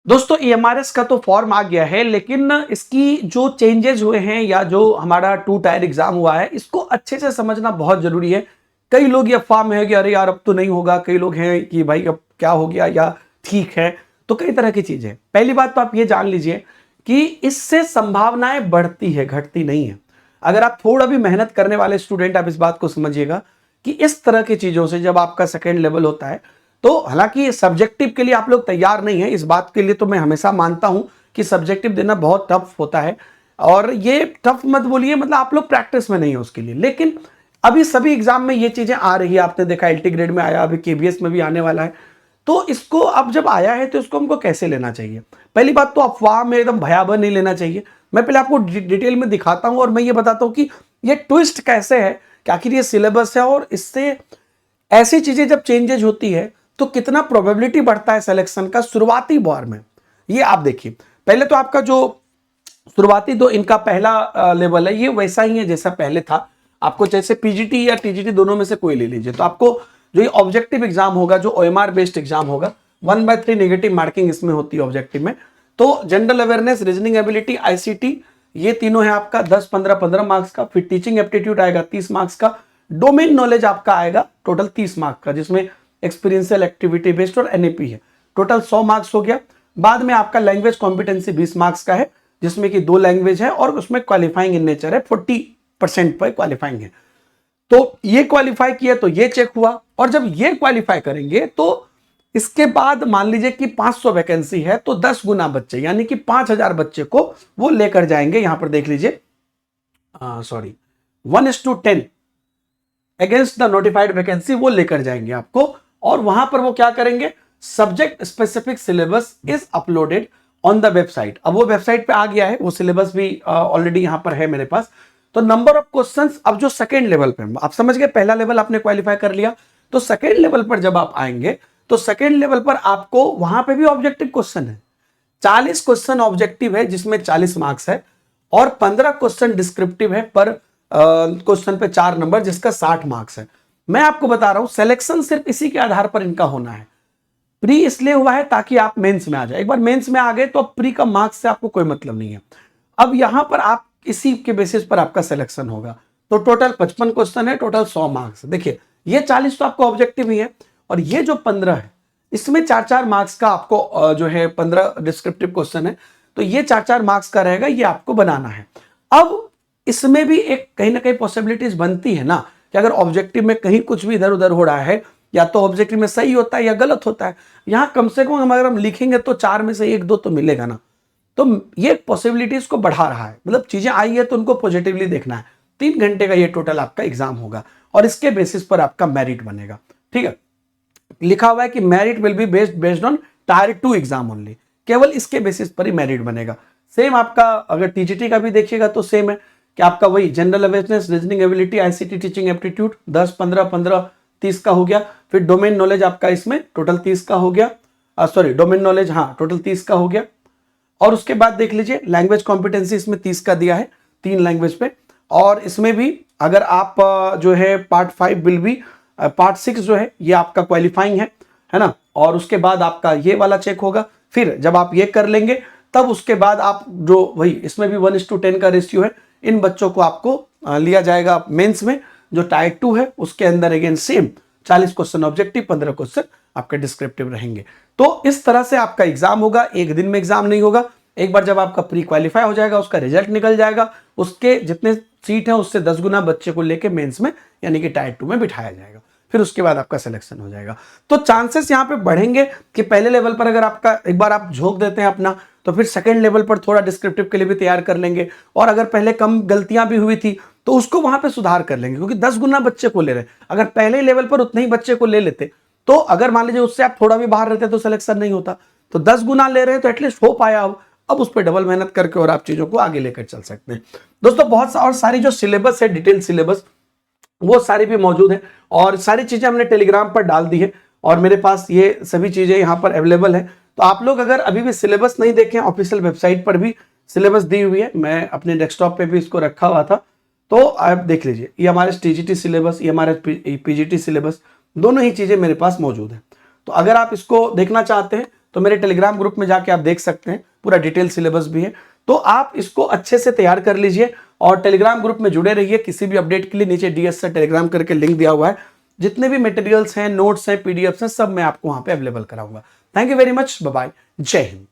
दोस्तों ईएमआरएस का तो फॉर्म आ गया है, लेकिन इसकी जो चेंजेस हुए हैं या जो हमारा 2 टायर एग्जाम हुआ है, इसको अच्छे से समझना बहुत जरूरी है। कई लोग ये अफवाह में है कि अरे यार अब तो नहीं होगा, कई लोग हैं कि भाई अब क्या हो गया या ठीक है। तो कई तरह की चीजें। पहली बात तो आप ये जान लीजिए कि इससे संभावनाएं बढ़ती है, घटती नहीं है। अगर आप थोड़ा भी मेहनत करने वाले स्टूडेंट, आप इस बात को समझिएगा कि इस तरह की चीजों से जब आपका सेकेंड लेवल होता है, तो हालांकि सब्जेक्टिव के लिए आप लोग तैयार नहीं है, इस बात के लिए तो मैं हमेशा मानता हूं कि सब्जेक्टिव देना बहुत टफ होता है। और ये टफ मत बोलिए, मतलब आप लोग प्रैक्टिस में नहीं हो उसके लिए। लेकिन अभी सभी एग्जाम में ये चीजें आ रही है, आपने देखा एलटी ग्रेड में आया, अभी केबीएस में भी आने वाला है। तो इसको अब जब आया है तो इसको हमको कैसे लेना चाहिए? पहली बात तो अफवाह में एकदम भयावह नहीं लेना चाहिए। मैं पहले आपको डिटेल में दिखाता हूं और मैं ये बताता हूं कि ये ट्विस्ट कैसे है, कि आखिर ये सिलेबस है और इससे ऐसी चीजें जब चेंजेज होती है तो कितना प्रोबेबिलिटी बढ़ता है सिलेक्शन का शुरुआती बार में। ये आप देखिए, पहले तो आपका जो शुरुआती दो इनका पहला लेवल है, ये वैसा ही है जैसा पहले था। आपको जैसे पीजीटी या टीजीटी दोनों में से कोई ले लीजिए, तो आपको जो ये ऑब्जेक्टिव एग्जाम होगा, जो ओएमआर बेस्ड एग्जाम होगा, 1/3 नेगेटिव मार्किंग इसमें होती है ऑब्जेक्टिव में। तो general awareness, reasoning ability, ICT, ये तीनों है आपका 10 15 15 मार्क्स का। फिर टीचिंग एप्टीट्यूड आएगा 30 मार्क्स का। डोमेन नॉलेज आपका आएगा टोटल 30 मार्क्स का, जिसमें एक्सपीरियंशियल एक्टिविटी बेस्ड और एनएपी है। टोटल 100 मार्क्स हो गया। बाद में आपका लैंग्वेज कॉम्पिटेंसी 20 मार्क्स का है, जिसमें कि 2 लैंग्वेज है और उसमें क्वालिफाइंग इन नेचर है, 40% पर क्वालिफाइंग है। तो ये क्वालिफाई किया तो ये चेक हुआ, और जब ये क्वालिफाई करेंगे तो इसके बाद मान लीजिए कि 500 वैकेंसी है, तो 10 गुना बच्चे यानी कि 5000 बच्चे को वो लेकर जाएंगे। यहां पर देख लीजिए, sorry, 1:10 against the notified vacancy वो लेकर जाएंगे आपको। और वहां पर वो क्या करेंगे, subject specific syllabus is uploaded on the website. अब वो वेबसाइट पे आ गया है, वो सिलेबस भी ऑलरेडी यहां पर है मेरे पास। तो नंबर ऑफ क्वेश्चंस, अब जो सेकेंड लेवल पे आप समझ गए, पहला लेवल आपने क्वालिफाई कर लिया, तो सेकेंड लेवल पर जब आप आएंगे तो सेकेंड लेवल पर आपको वहां पे भी ऑब्जेक्टिव क्वेश्चन है। 40 क्वेश्चन ऑब्जेक्टिव है जिसमें 40 मार्क्स है, और 15 क्वेश्चन डिस्क्रिप्टिव है पर क्वेश्चन पे 4 नंबर, जिसका 60 मार्क्स है। मैं आपको बता रहा हूं सिलेक्शन सिर्फ इसी के आधार पर इनका होना है। प्री इसलिए हुआ है ताकि आप मेंस में आ जाए। एक बार मेंस में आ गए तो अब प्री का मार्क्स से आपको कोई मतलब नहीं है। अब यहां पर आप इसी के बेसिस पर आपका सिलेक्शन होगा। तो टोटल 55 क्वेश्चन है, टोटल 100 मार्क्स। देखिए ये 40 तो आपको ऑब्जेक्टिव ही है, और ये जो 15 है इसमें 4-4 मार्क्स का आपको जो है 15 डिस्क्रिप्टिव क्वेश्चन है, तो ये 4-4 मार्क्स का रहेगा, ये आपको बनाना है। अब इसमें भी एक कहीं ना कहीं पॉसिबिलिटीज बनती है ना, कि अगर ऑब्जेक्टिव में कहीं कुछ भी इधर उधर हो रहा है, या तो ऑब्जेक्टिव में सही होता है या गलत होता है। यहां कम से कम अगर हम लिखेंगे तो 4 में से 1-2 तो मिलेगा ना। तो ये पॉसिबिलिटीज को बढ़ा रहा है, मतलब चीजें आई है तो उनको पॉजिटिवली देखना है। 3 घंटे का ये टोटल आपका एग्जाम होगा, और इसके बेसिस पर आपका मेरिट बनेगा। ठीक है, लिखा हुआ है कि merit will be based on tyre 2 exam only, केवल इसके बेसिस पर ही मेरिट बनेगा। सेम आपका अगर टीजीटी का भी देखिएगा तो सेम है, कि आपका वही general awareness, reasoning ability, ICT, teaching aptitude 10 15 15 30 का हो गया। फिर डोमेन नॉलेज आपका इसमें टोटल 30 का हो गया, सॉरी डोमेन नॉलेज, हाँ टोटल 30 का हो गया। और उसके बाद देख लीजिए लैंग्वेज कॉम्पिटेंसी इसमें 30 का दिया है, 3 लैंग्वेज पे। और इसमें भी अगर आप जो है पार्ट 5 विल बी, पार्ट 6 जो है ये आपका क्वालिफाइंग है ना। और उसके बाद आपका ये वाला चेक होगा। फिर जब आप ये कर लेंगे तब उसके बाद आप जो वही इसमें भी 1:10 का रेशियो है, इन बच्चों को आपको लिया जाएगा मेंस में, जो टायर 2 है उसके अंदर again same 40 question objective, 15 question आपके डिस्क्रिप्टिव रहेंगे। तो इस तरह से आपका एग्जाम होगा। एक दिन में एग्जाम नहीं होगा, एक बार जब आपका प्री क्वालिफाई हो जाएगा, उसका रिजल्ट निकल जाएगा, उसके जितने सीट है उससे 10 गुना बच्चे को लेके मेंस में यानी कि टायर 2 में बिठाया जाएगा। फिर उसके बाद आपका सिलेक्शन हो जाएगा। तो चांसेस यहाँ पे बढ़ेंगे कि पहले लेवल पर अगर आपका एक बार आप झोंक देते हैं अपना, तो फिर सेकंड लेवल पर थोड़ा डिस्क्रिप्टिव के लिए भी तैयार कर लेंगे। और अगर पहले कम गलतियां भी हुई थी तो उसको वहां पे सुधार कर लेंगे, क्योंकि 10 गुना बच्चे को ले रहे हैं। अगर पहले लेवल पर उतने ही बच्चे को ले लेते, तो अगर मान लीजिए उससे आप थोड़ा भी बाहर रहते तो सिलेक्शन नहीं होता। तो 10 गुना ले रहे हैं तो एटलीस्ट हो पाया। अब उस पर डबल मेहनत करके और आप चीजों को आगे लेकर चल सकते हैं। दोस्तों बहुत और सारी जो सिलेबस है, डिटेल सिलेबस, वो सारी भी मौजूद है, और सारी चीजें हमने टेलीग्राम पर डाल दी है, और मेरे पास ये सभी चीजें यहाँ पर अवेलेबल है। तो आप लोग अगर अभी भी सिलेबस नहीं देखें, ऑफिशियल वेबसाइट पर भी सिलेबस दी हुई है, मैं अपने डेस्कटॉप पे भी इसको रखा हुआ था, तो आप देख लीजिए। ये हमारे टीजीटी सिलेबस, ये हमारे पीजीटी सिलेबस, दोनों ही चीजें मेरे पास मौजूद है। तो अगर आप इसको देखना चाहते हैं तो मेरे टेलीग्राम ग्रुप में जाके आप देख सकते हैं, पूरा डिटेल सिलेबस भी है। तो आप इसको अच्छे से तैयार कर लीजिए और टेलीग्राम ग्रुप में जुड़े रहिए। किसी भी अपडेट के लिए नीचे DS से टेलीग्राम करके लिंक दिया हुआ है। जितने भी मटेरियल्स हैं, नोट्स हैं, PDFs हैं, सब मैं आपको वहां पे अवेलेबल कराऊंगा। Thank you very much, bye bye, जय हिंद।